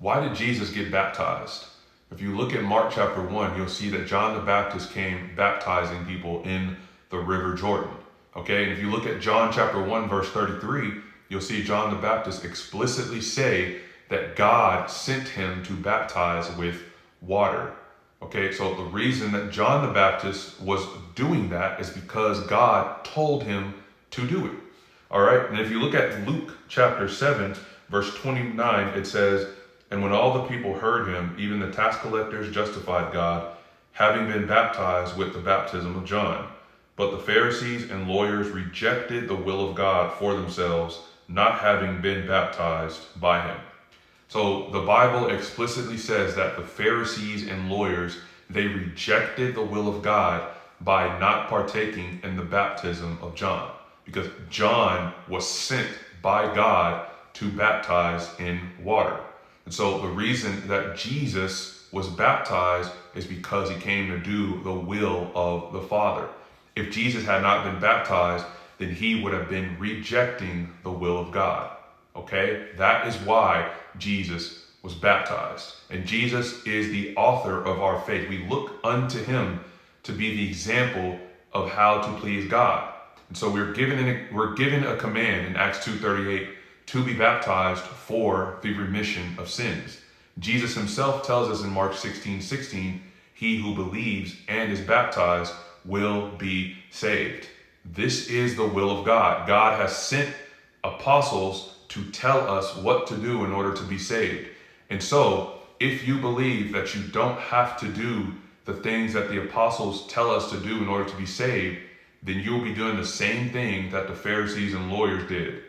Why did Jesus get baptized? If you look at Mark chapter 1, you'll see that John the Baptist came baptizing people in the river Jordan. Okay, and if you look at John chapter 1, verse 33, you'll see John the Baptist explicitly say that God sent him to baptize with water. Okay, so the reason that John the Baptist was doing that is because God told him to do it. All right, and if you look at Luke chapter 7, verse 29, it says, "And when all the people heard him, even the tax collectors justified God, having been baptized with the baptism of John. But the Pharisees and lawyers rejected the will of God for themselves, not having been baptized by him." So the Bible explicitly says that the Pharisees and lawyers, they rejected the will of God by not partaking in the baptism of John, because John was sent by God to baptize in water. And so the reason that Jesus was baptized is because he came to do the will of the Father. If Jesus had not been baptized, then he would have been rejecting the will of God. Okay? That is why Jesus was baptized. And Jesus is the author of our faith. We look unto him to be the example of how to please God. And so we're given a command in Acts 2:38 to be baptized for the remission of sins. Jesus himself tells us in Mark 16:16, he who believes and is baptized will be saved. This is the will of God. God has sent apostles to tell us what to do in order to be saved. And so, if you believe that you don't have to do the things that the apostles tell us to do in order to be saved, then you will be doing the same thing that the Pharisees and lawyers did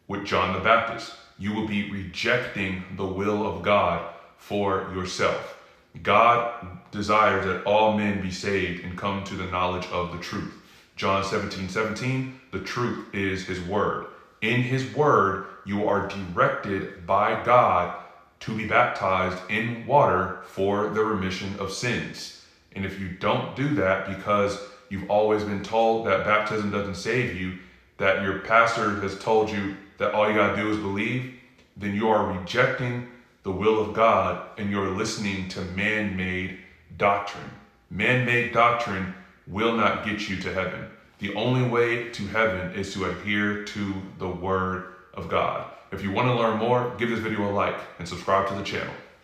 with John the Baptist. You will be rejecting the will of God for yourself. God desires that all men be saved and come to the knowledge of the truth. John 17:17, the truth is his word. In his word, you are directed by God to be baptized in water for the remission of sins. And if you don't do that because you've always been told that baptism doesn't save you, that your pastor has told you that all you gotta do is believe, then you are rejecting the will of God and you're listening to man-made doctrine. Man-made doctrine will not get you to heaven. The only way to heaven is to adhere to the word of God. If you want to learn more, give this video a like and subscribe to the channel.